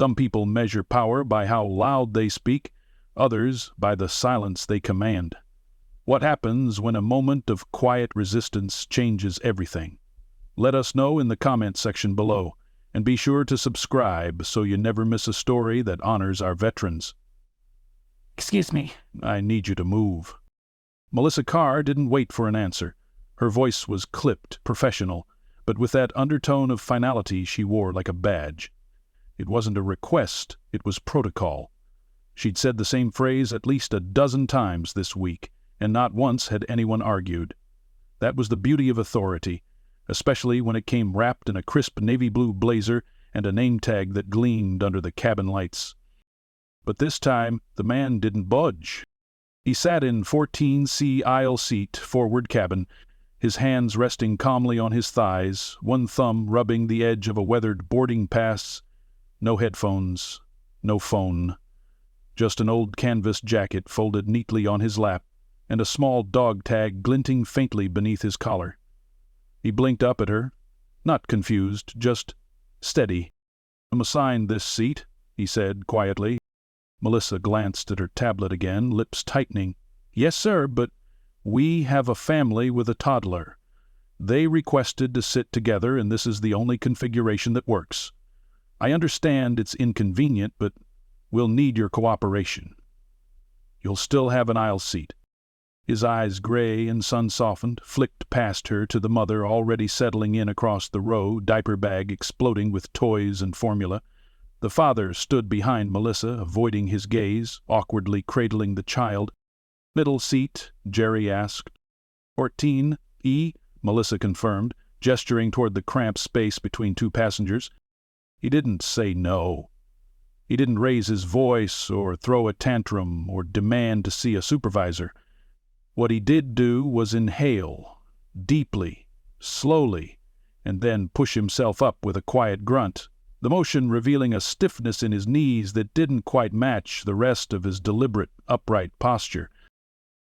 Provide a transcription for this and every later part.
Some people measure power by how loud they speak, others by the silence they command. What happens when a moment of quiet resistance changes everything? Let us know in the comment section below, and be sure to subscribe so you never miss a story that honors our veterans. Excuse me. I need you to move. Melissa Carr didn't wait for an answer. Her voice was clipped, professional, but with that undertone of finality she wore like a badge. It wasn't a request, it was protocol. She'd said the same phrase at least a dozen times this week, and not once had anyone argued. That was the beauty of authority, especially when it came wrapped in a crisp navy blue blazer and a name tag that gleamed under the cabin lights. But this time, the man didn't budge. He sat in 14C aisle seat, forward cabin, his hands resting calmly on his thighs, one thumb rubbing the edge of a weathered boarding pass. No headphones, no phone. Just an old canvas jacket folded neatly on his lap, and a small dog tag glinting faintly beneath his collar. He blinked up at her, not confused, just steady. "I'm assigned this seat," he said quietly. Melissa glanced at her tablet again, lips tightening. "Yes, sir, but we have a family with a toddler. They requested to sit together, and this is the only configuration that works. I understand it's inconvenient, but we'll need your cooperation. You'll still have an aisle seat." His eyes, gray and sun-softened, flicked past her to the mother already settling in across the row, diaper bag exploding with toys and formula. The father stood behind Melissa, avoiding his gaze, awkwardly cradling the child. "Middle seat?" Jerry asked. 14E, Melissa confirmed, gesturing toward the cramped space between two passengers. He didn't say no. He didn't raise his voice or throw a tantrum or demand to see a supervisor. What he did do was inhale, deeply, slowly, and then push himself up with a quiet grunt, the motion revealing a stiffness in his knees that didn't quite match the rest of his deliberate, upright posture.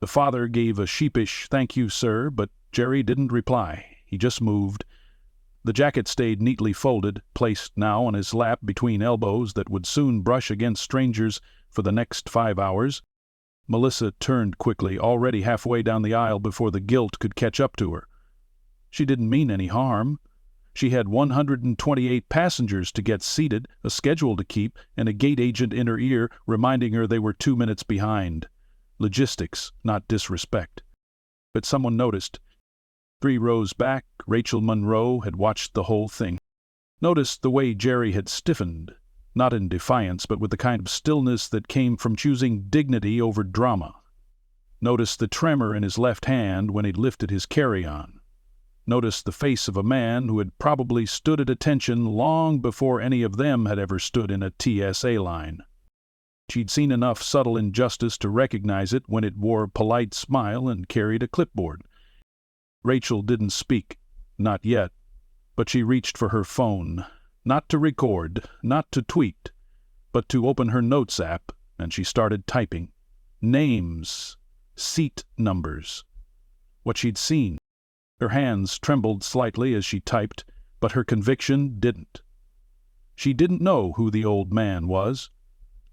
The father gave a sheepish "thank you, sir," but Jerry didn't reply. He just moved. The jacket stayed neatly folded, placed now on his lap between elbows that would soon brush against strangers for the next 5 hours. Melissa turned quickly, already halfway down the aisle before the guilt could catch up to her. She didn't mean any harm. She had 128 passengers to get seated, a schedule to keep, and a gate agent in her ear reminding her they were 2 minutes behind. Logistics, not disrespect. But someone noticed. 3 rows back, Rachel Monroe had watched the whole thing. Noticed the way Jerry had stiffened, not in defiance, but with the kind of stillness that came from choosing dignity over drama. Noticed the tremor in his left hand when he lifted his carry-on. Noticed the face of a man who had probably stood at attention long before any of them had ever stood in a TSA line. She'd seen enough subtle injustice to recognize it when it wore a polite smile and carried a clipboard. Rachel didn't speak, not yet, but she reached for her phone, not to record, not to tweet, but to open her notes app, and she started typing. Names, seat numbers, what she'd seen. Her hands trembled slightly as she typed, but her conviction didn't. She didn't know who the old man was,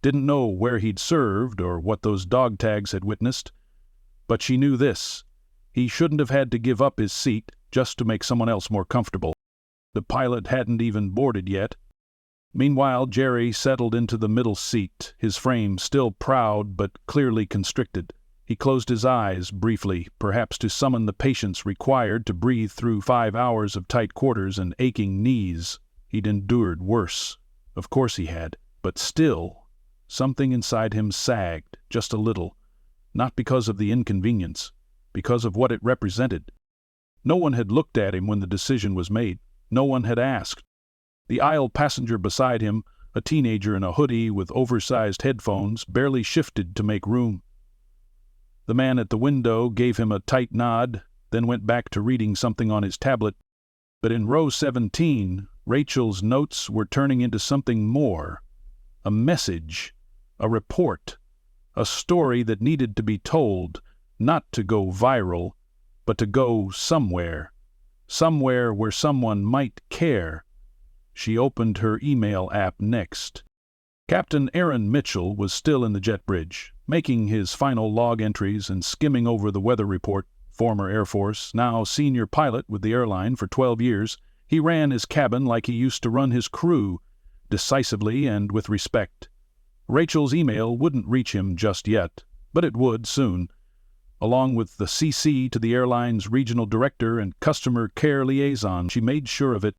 didn't know where he'd served or what those dog tags had witnessed, but she knew this. He shouldn't have had to give up his seat just to make someone else more comfortable. The pilot hadn't even boarded yet. Meanwhile, Jerry settled into the middle seat, his frame still proud but clearly constricted. He closed his eyes briefly, perhaps to summon the patience required to breathe through 5 hours of tight quarters and aching knees. He'd endured worse. Of course he had. But still, something inside him sagged, just a little. Not because of the inconvenience, because of what it represented. No one had looked at him when the decision was made. No one had asked. The aisle passenger beside him, a teenager in a hoodie with oversized headphones, barely shifted to make room. The man at the window gave him a tight nod, then went back to reading something on his tablet. But in row 17, Rachel's notes were turning into something more. A message, a report, a story that needed to be told, not to go viral, but to go somewhere. Somewhere where someone might care. She opened her email app next. Captain Aaron Mitchell was still in the jet bridge, making his final log entries and skimming over the weather report. Former Air Force, now senior pilot with the airline for 12 years, he ran his cabin like he used to run his crew, decisively and with respect. Rachel's email wouldn't reach him just yet, but it would soon. Along with the CC to the airline's regional director and customer care liaison, she made sure of it.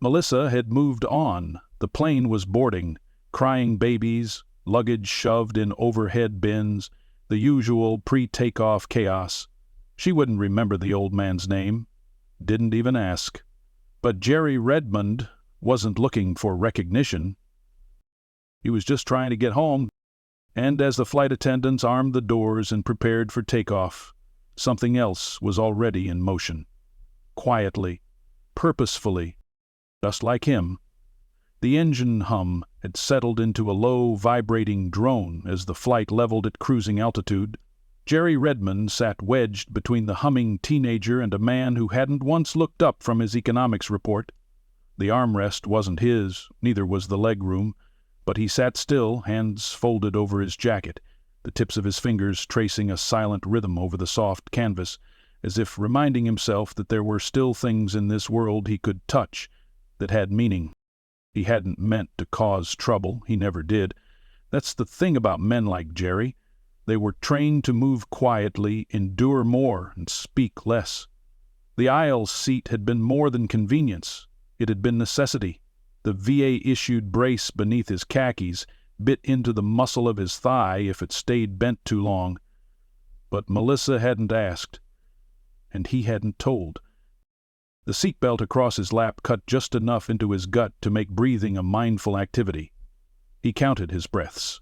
Melissa had moved on. The plane was boarding. Crying babies, luggage shoved in overhead bins, the usual pre-takeoff chaos. She wouldn't remember the old man's name. Didn't even ask. But Jerry Redmond wasn't looking for recognition. He was just trying to get home. And as the flight attendants armed the doors and prepared for takeoff, something else was already in motion. Quietly, purposefully, just like him. The engine hum had settled into a low, vibrating drone as the flight leveled at cruising altitude. Jerry Redmond sat wedged between the humming teenager and a man who hadn't once looked up from his economics report. The armrest wasn't his, neither was the legroom, but he sat still, hands folded over his jacket, the tips of his fingers tracing a silent rhythm over the soft canvas, as if reminding himself that there were still things in this world he could touch that had meaning. He hadn't meant to cause trouble, he never did. That's the thing about men like Jerry. They were trained to move quietly, endure more, and speak less. The aisle seat had been more than convenience. It had been necessity. The VA-issued brace beneath his khakis bit into the muscle of his thigh if it stayed bent too long. But Melissa hadn't asked, and he hadn't told. The seatbelt across his lap cut just enough into his gut to make breathing a mindful activity. He counted his breaths.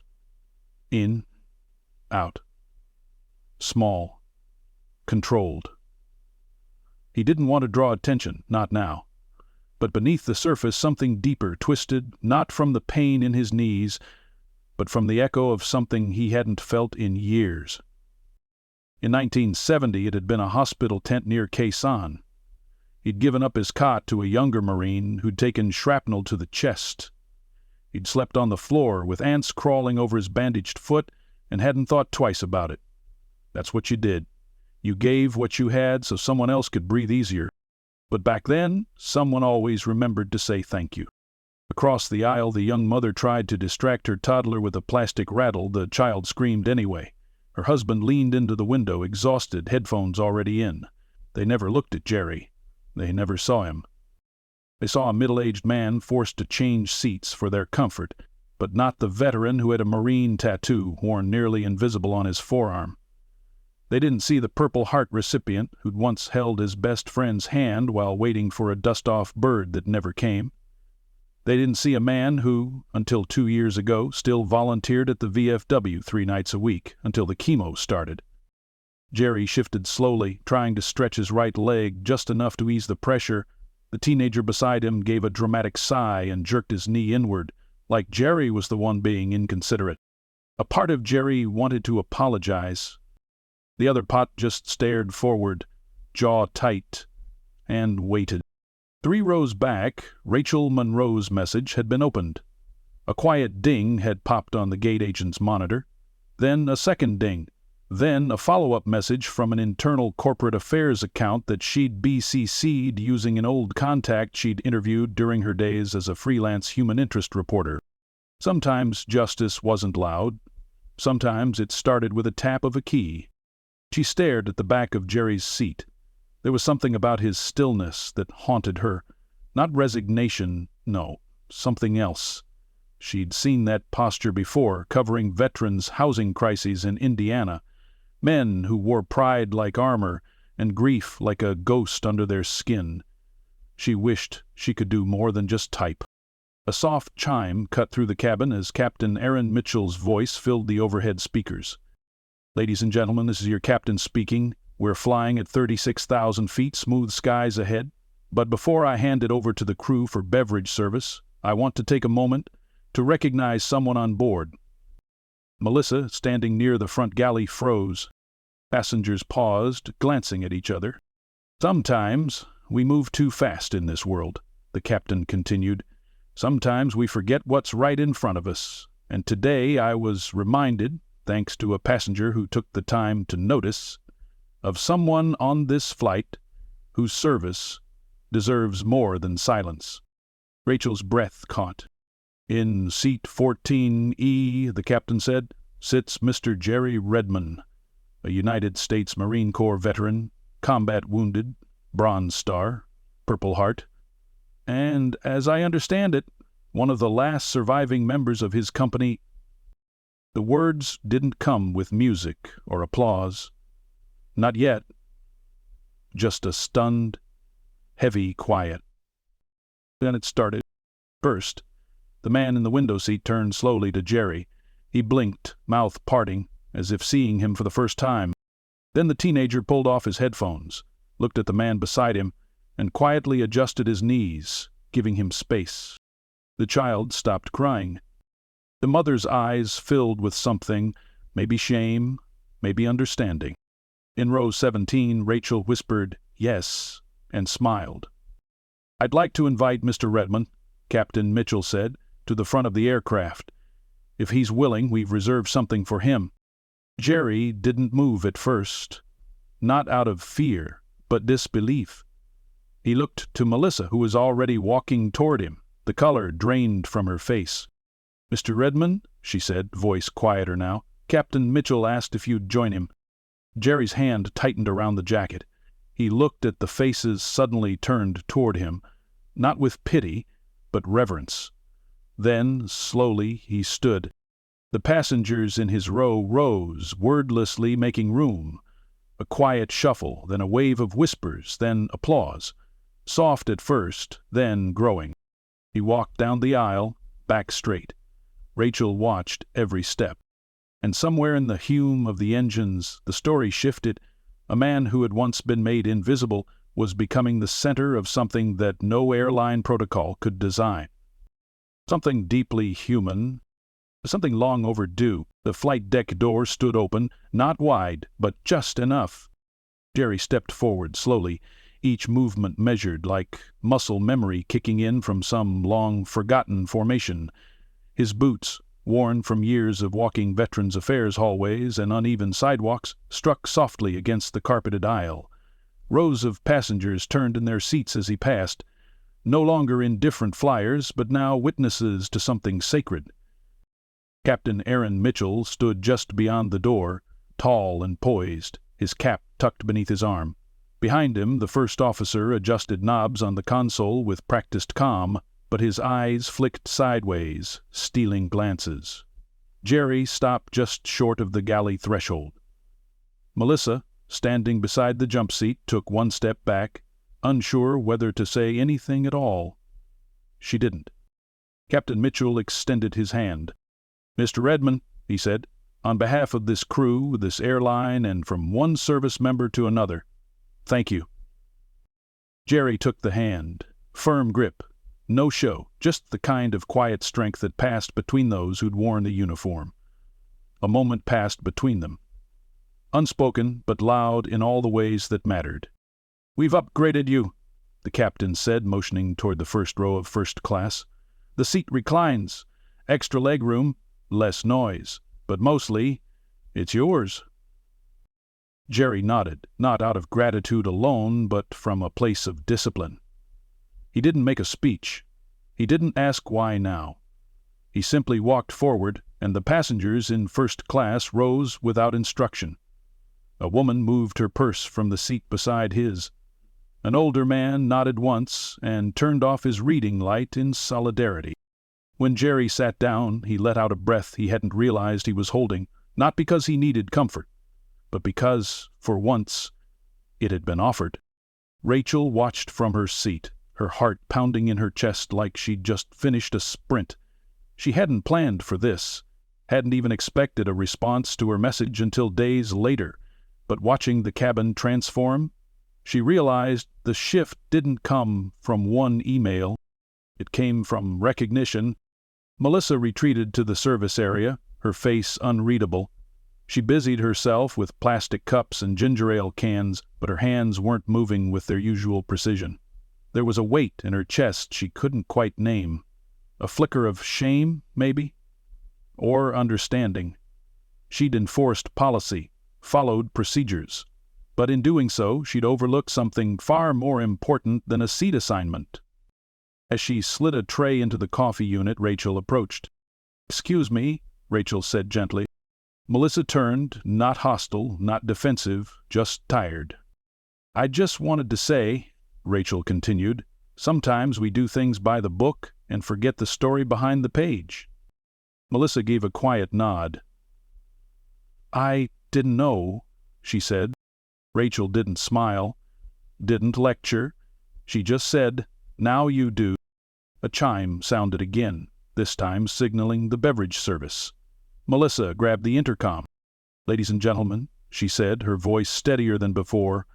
In, out. Small. Controlled. He didn't want to draw attention, not now. But beneath the surface something deeper twisted, not from the pain in his knees, but from the echo of something he hadn't felt in years. In 1970 it had been a hospital tent near Quezon. He'd given up his cot to a younger Marine who'd taken shrapnel to the chest. He'd slept on the floor with ants crawling over his bandaged foot and hadn't thought twice about it. That's what you did. You gave what you had so someone else could breathe easier. But back then, someone always remembered to say thank you. Across the aisle, the young mother tried to distract her toddler with a plastic rattle. The child screamed anyway. Her husband leaned into the window, exhausted, headphones already in. They never looked at Jerry. They never saw him. They saw a middle-aged man forced to change seats for their comfort, but not the veteran who had a Marine tattoo worn nearly invisible on his forearm. They didn't see the Purple Heart recipient who'd once held his best friend's hand while waiting for a dust-off bird that never came. They didn't see a man who, until 2 years ago, still volunteered at the VFW 3 nights a week until the chemo started. Jerry shifted slowly, trying to stretch his right leg just enough to ease the pressure. The teenager beside him gave a dramatic sigh and jerked his knee inward, like Jerry was the one being inconsiderate. A part of Jerry wanted to apologize. The other part just stared forward, jaw tight, and waited. 3 rows back, Rachel Monroe's message had been opened. A quiet ding had popped on the gate agent's monitor. Then a second ding. Then a follow-up message from an internal corporate affairs account that she'd BCC'd using an old contact she'd interviewed during her days as a freelance human interest reporter. Sometimes justice wasn't loud. Sometimes it started with a tap of a key. She stared at the back of Jerry's seat. There was something about his stillness that haunted her. Not resignation, no, something else. She'd seen that posture before, covering veterans' housing crises in Indiana. Men who wore pride like armor and grief like a ghost under their skin. She wished she could do more than just type. A soft chime cut through the cabin as Captain Aaron Mitchell's voice filled the overhead speakers. "Ladies and gentlemen, this is your captain speaking. We're flying at 36,000 feet, smooth skies ahead. But before I hand it over to the crew for beverage service, I want to take a moment to recognize someone on board." Melissa, standing near the front galley, froze. Passengers paused, glancing at each other. "Sometimes we move too fast in this world," the captain continued. "Sometimes we forget what's right in front of us. And today I was reminded, thanks to a passenger who took the time to notice, of someone on this flight whose service deserves more than silence. Rachel's breath caught. In seat 14E, the captain said, sits Mr. Jerry Redmond, a United States Marine Corps veteran, combat wounded, Bronze Star, Purple Heart, and, as I understand it, one of the last surviving members of his company. The words didn't come with music or applause. Not yet. Just a stunned, heavy quiet. Then it started. First, the man in the window seat turned slowly to Jerry. He blinked, mouth parting, as if seeing him for the first time. Then the teenager pulled off his headphones, looked at the man beside him, and quietly adjusted his knees, giving him space. The child stopped crying. The mother's eyes filled with something, maybe shame, maybe understanding. In row 17, Rachel whispered, "Yes," and smiled. "I'd like to invite Mr. Redmond," Captain Mitchell said, "to the front of the aircraft. If he's willing, we've reserved something for him." Jerry didn't move at first, not out of fear, but disbelief. He looked to Melissa, who was already walking toward him, the color drained from her face. "Mr. Redmond," she said, voice quieter now, "Captain Mitchell asked if you'd join him." Jerry's hand tightened around the jacket. He looked at the faces suddenly turned toward him, not with pity, but reverence. Then, slowly, he stood. The passengers in his row rose, wordlessly making room. A quiet shuffle, then a wave of whispers, then applause. Soft at first, then growing. He walked down the aisle, back straight. Rachel watched every step. And somewhere in the hum of the engines, the story shifted. A man who had once been made invisible was becoming the center of something that no airline protocol could design. Something deeply human, something long overdue. The flight deck door stood open, not wide, but just enough. Jerry stepped forward slowly, each movement measured, like muscle memory kicking in from some long-forgotten formation. His boots, worn from years of walking Veterans Affairs hallways and uneven sidewalks, struck softly against the carpeted aisle. Rows of passengers turned in their seats as he passed, no longer indifferent flyers, but now witnesses to something sacred. Captain Aaron Mitchell stood just beyond the door, tall and poised, his cap tucked beneath his arm. Behind him, the first officer adjusted knobs on the console with practiced calm, but his eyes flicked sideways, stealing glances. Jerry stopped just short of the galley threshold. Melissa, standing beside the jump seat, took one step back, unsure whether to say anything at all. She didn't. Captain Mitchell extended his hand. "Mr. Redmond," he said, "on behalf of this crew, this airline, and from one service member to another, thank you." Jerry took the hand. Firm grip. No show, just the kind of quiet strength that passed between those who'd worn the uniform. A moment passed between them. Unspoken, but loud in all the ways that mattered. "We've upgraded you," the captain said, motioning toward the first row of first class. "The seat reclines. Extra leg room, less noise, but mostly, it's yours." Jerry nodded, not out of gratitude alone, but from a place of discipline. He didn't make a speech. He didn't ask why now. He simply walked forward, and the passengers in first class rose without instruction. A woman moved her purse from the seat beside his. An older man nodded once and turned off his reading light in solidarity. When Jerry sat down, he let out a breath he hadn't realized he was holding, not because he needed comfort, but because, for once, it had been offered. Rachel watched from her seat, her heart pounding in her chest like she'd just finished a sprint. She hadn't planned for this, hadn't even expected a response to her message until days later, but watching the cabin transform, she realized the shift didn't come from one email. It came from recognition. Melissa retreated to the service area, her face unreadable. She busied herself with plastic cups and ginger ale cans, but her hands weren't moving with their usual precision. There was a weight in her chest she couldn't quite name. A flicker of shame, maybe? or understanding. She'd enforced policy, followed procedures. But in doing so, she'd overlooked something far more important than a seat assignment. As she slid a tray into the coffee unit, Rachel approached. "Excuse me," Rachel said gently. Melissa turned, not hostile, not defensive, just tired. "I just wanted to say," Rachel continued, "sometimes we do things by the book and forget the story behind the page." Melissa gave a quiet nod. "I didn't know," she said. Rachel didn't smile, didn't lecture. She just said, "Now you do." A chime sounded again, this time signaling the beverage service. Melissa grabbed the intercom. "Ladies and gentlemen," she said, her voice steadier than before,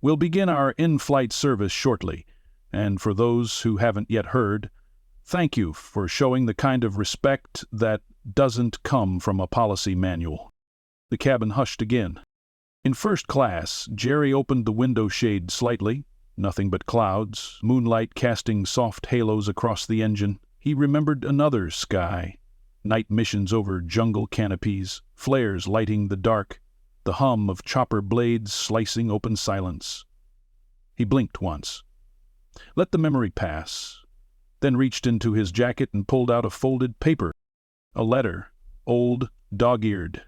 "we'll begin our in-flight service shortly, and for those who haven't yet heard, thank you for showing the kind of respect that doesn't come from a policy manual." The cabin hushed again. In first class, Jerry opened the window shade slightly. Nothing but clouds, moonlight casting soft halos across the engine. He remembered another sky. Night missions over jungle canopies, flares lighting the dark, the hum of chopper blades slicing open silence. He blinked once, let the memory pass, then reached into his jacket and pulled out a folded paper. A letter, old, dog-eared.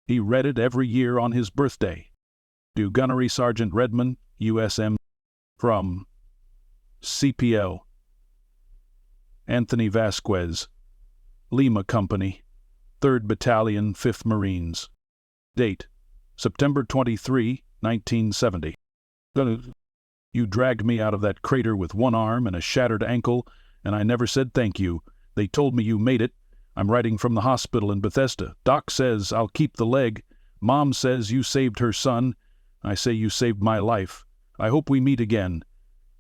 He read it every year on his birthday. To Gunnery Sergeant Redmond, USM, from CPL. Anthony Vasquez, Lima Company, 3rd Battalion, 5th Marines. Date, September 23, 1970. "You dragged me out of that crater with one arm and a shattered ankle, and I never said thank you. They told me you made it. I'm writing from the hospital in Bethesda. Doc says I'll keep the leg. Mom says you saved her son. I say you saved my life. I hope we meet again.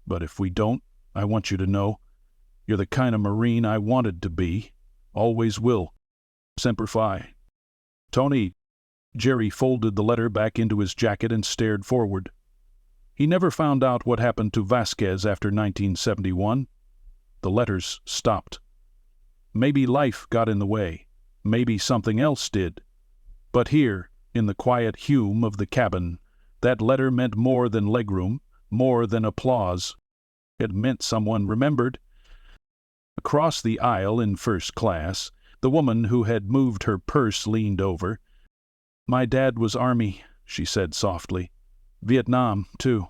But if we don't, I want you to know, you're the kind of Marine I wanted to be. Always will. Semper Fi." "Tony." Jerry folded the letter back into his jacket and stared forward. He never found out what happened to Vasquez after 1971. The letters stopped. Maybe life got in the way. Maybe something else did. But here, in the quiet hume of the cabin, that letter meant more than legroom, more than applause. It meant someone remembered. Across the aisle in first class, the woman who had moved her purse leaned over. "My dad was Army," she said softly. "Vietnam, too."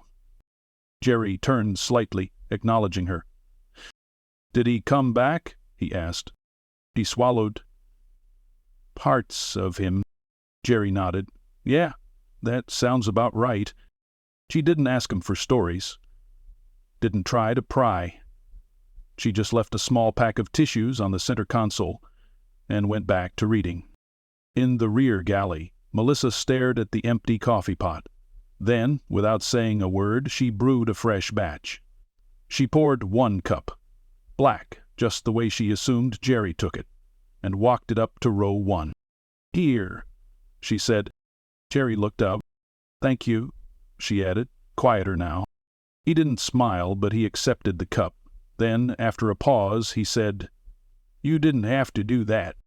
Jerry turned slightly, acknowledging her. "Did he come back?" he asked. She swallowed. "Parts of him." Jerry nodded. "Yeah, that sounds about right." She didn't ask him for stories. Didn't try to pry. She just left a small pack of tissues on the center console and went back to reading. In the rear galley, Melissa stared at the empty coffee pot. Then, without saying a word, she brewed a fresh batch. She poured 1 cup, black, just the way she assumed Jerry took it, and walked it up to row 1. "Here," she said. Jerry looked up. "Thank you," she added, quieter now. He didn't smile, but he accepted the cup. Then, after a pause, he said, "You didn't have to do that."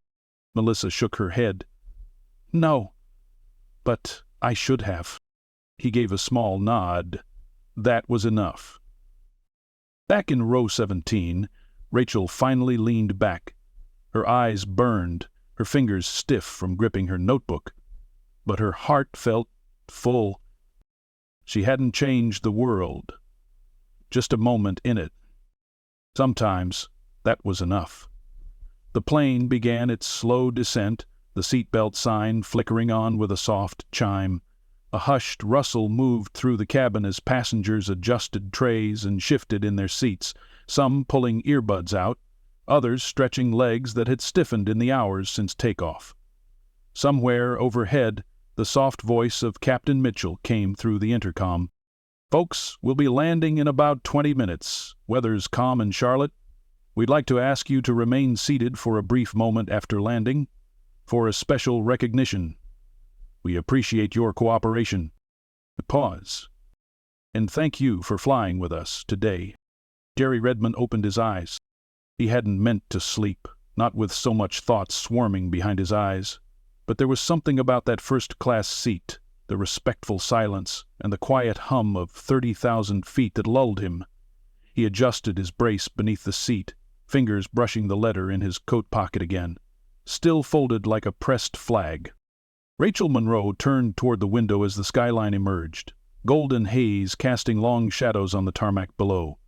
Melissa shook her head. "No, but I should have." He gave a small nod. That was enough. Back in row 17, Rachel finally leaned back. Her eyes burned, her fingers stiff from gripping her notebook. But her heart felt full. She hadn't changed the world. Just a moment in it. Sometimes that was enough. The plane began its slow descent, the seatbelt sign flickering on with a soft chime. A hushed rustle moved through the cabin as passengers adjusted trays and shifted in their seats, some pulling earbuds out, others stretching legs that had stiffened in the hours since takeoff. Somewhere overhead, the soft voice of Captain Mitchell came through the intercom. "Folks, we'll be landing in about 20 minutes. Weather's calm in Charlotte. We'd like to ask you to remain seated for a brief moment after landing, for a special recognition. We appreciate your cooperation." Pause. "And thank you for flying with us today." Jerry Redmond opened his eyes. He hadn't meant to sleep, not with so much thought swarming behind his eyes. But there was something about that first-class seat, the respectful silence, and the quiet hum of 30,000 feet that lulled him. He adjusted his brace beneath the seat, fingers brushing the letter in his coat pocket again, still folded like a pressed flag. Rachel Monroe turned toward the window as the skyline emerged, golden haze casting long shadows on the tarmac below.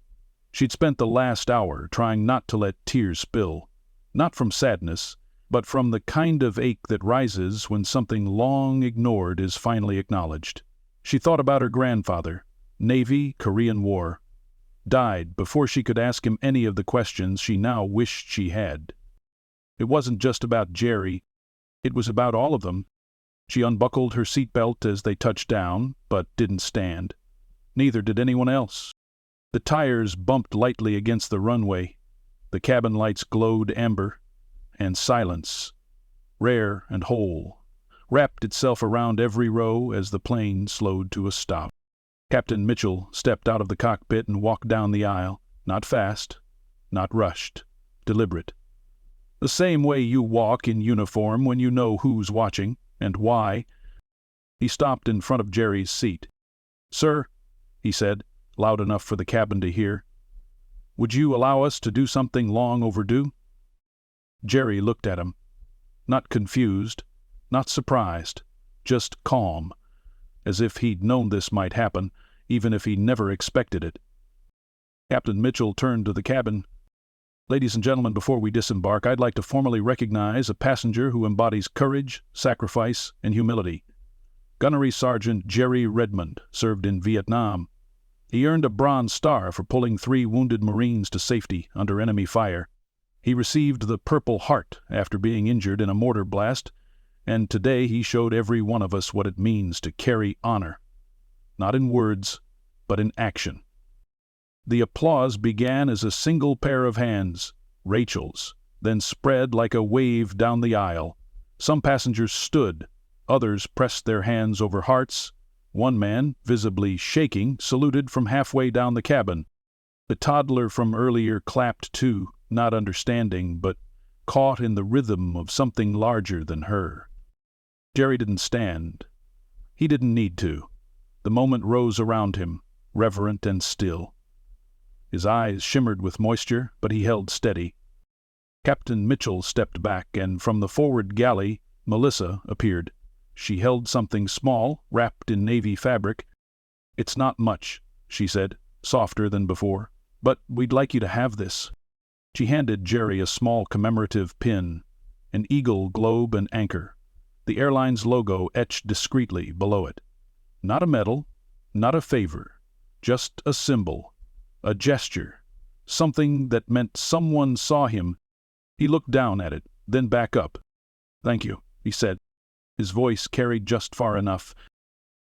She'd spent the last hour trying not to let tears spill, not from sadness, but from the kind of ache that rises when something long ignored is finally acknowledged. She thought about her grandfather, Navy, Korean War. Died before she could ask him any of the questions she now wished she had. It wasn't just about Jerry, it was about all of them. She unbuckled her seatbelt as they touched down, but didn't stand. Neither did anyone else. The tires bumped lightly against the runway. The cabin lights glowed amber, and silence, rare and whole, wrapped itself around every row as the plane slowed to a stop. Captain Mitchell stepped out of the cockpit and walked down the aisle, not fast, not rushed, deliberate. The same way you walk in uniform when you know who's watching and why. He stopped in front of Jerry's seat. "Sir," he said, loud enough for the cabin to hear, "would you allow us to do something long overdue?" Jerry looked at him, not confused, not surprised, just calm, as if he'd known this might happen, even if he never expected it. Captain Mitchell turned to the cabin. "Ladies and gentlemen, before we disembark, I'd like to formally recognize a passenger who embodies courage, sacrifice, and humility. Gunnery Sergeant Jerry Redmond served in Vietnam. He earned a Bronze Star for pulling 3 wounded Marines to safety under enemy fire. He received the Purple Heart after being injured in a mortar blast, and today he showed every one of us what it means to carry honor. Not in words, but in action." The applause began as a single pair of hands, Rachel's, then spread like a wave down the aisle. Some passengers stood, others pressed their hands over hearts. One man, visibly shaking, saluted from halfway down the cabin. The toddler from earlier clapped too, not understanding, but caught in the rhythm of something larger than her. Jerry didn't stand. He didn't need to. The moment rose around him, reverent and still. His eyes shimmered with moisture, but he held steady. Captain Mitchell stepped back, and from the forward galley, Melissa appeared. She held something small, wrapped in navy fabric. "It's not much," she said, softer than before, "but we'd like you to have this." She handed Jerry a small commemorative pin, an eagle, globe, and anchor, the airline's logo etched discreetly below it. Not a medal, not a favor, just a symbol, a gesture, something that meant someone saw him. He looked down at it, then back up. "Thank you," he said. His voice carried just far enough.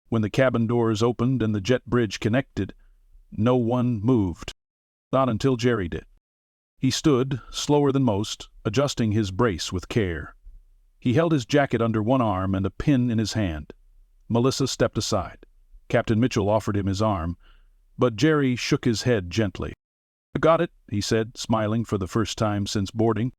When the cabin doors opened and the jet bridge connected, no one moved. Not until Jerry did. He stood, slower than most, adjusting his brace with care. He held his jacket under one arm and a pin in his hand. Melissa stepped aside. Captain Mitchell offered him his arm, but Jerry shook his head gently. "I got it," he said, smiling for the first time since boarding.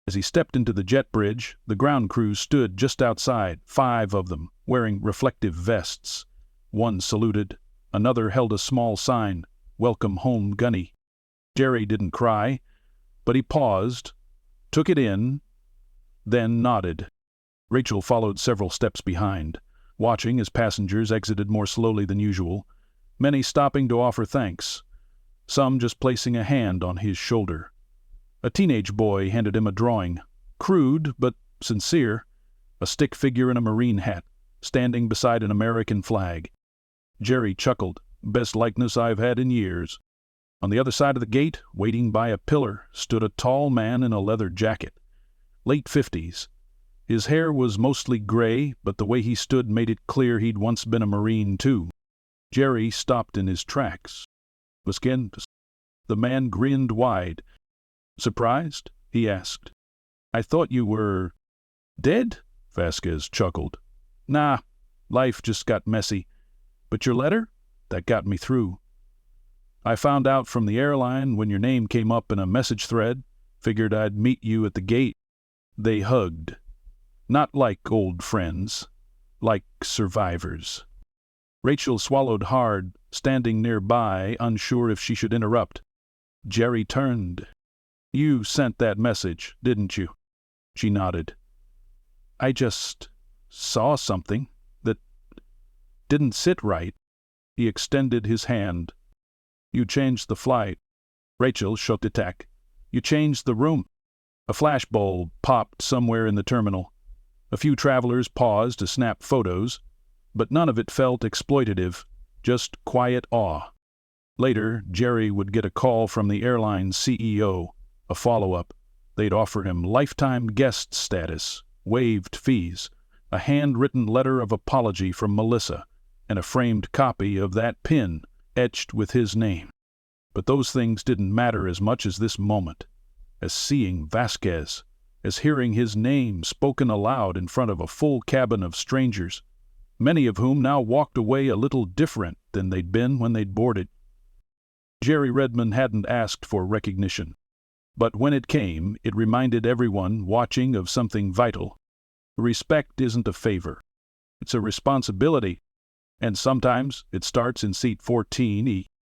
As he stepped into the jet bridge, the ground crew stood just outside, 5 of them, wearing reflective vests. One saluted. Another held a small sign, "Welcome home, Gunny." Jerry didn't cry, but he paused, took it in, then nodded. Rachel followed several steps behind, watching as passengers exited more slowly than usual, many stopping to offer thanks, some just placing a hand on his shoulder. A teenage boy handed him a drawing, crude but sincere, a stick figure in a Marine hat, standing beside an American flag. Jerry chuckled, "Best likeness I've had in years." On the other side of the gate, waiting by a pillar, stood a tall man in a leather jacket, late 50s. His hair was mostly gray, but the way he stood made it clear he'd once been a Marine, too. Jerry stopped in his tracks. The man grinned wide. "Surprised?" he asked. "I thought you were dead?" Vasquez chuckled. "Nah, life just got messy. But your letter? That got me through. I found out from the airline when your name came up in a message thread. Figured I'd meet you at the gate." They hugged. Not like old friends, like survivors. Rachel swallowed hard, standing nearby, unsure if she should interrupt. Jerry turned. "You sent that message, didn't you?" She nodded. "I just saw something that didn't sit right." He extended his hand. "You changed the flight." Rachel shook the tech. "You changed the room." A flashbulb popped somewhere in the terminal. A few travelers paused to snap photos, but none of it felt exploitative, just quiet awe. Later, Jerry would get a call from the airline's CEO, a follow-up. They'd offer him lifetime guest status, waived fees, a handwritten letter of apology from Melissa, and a framed copy of that pin etched with his name. But those things didn't matter as much as this moment, as seeing Vasquez, as hearing his name spoken aloud in front of a full cabin of strangers, many of whom now walked away a little different than they'd been when they'd boarded. Jerry Redmond hadn't asked for recognition, but when it came, it reminded everyone watching of something vital. Respect isn't a favor. It's a responsibility, and sometimes it starts in seat 14E.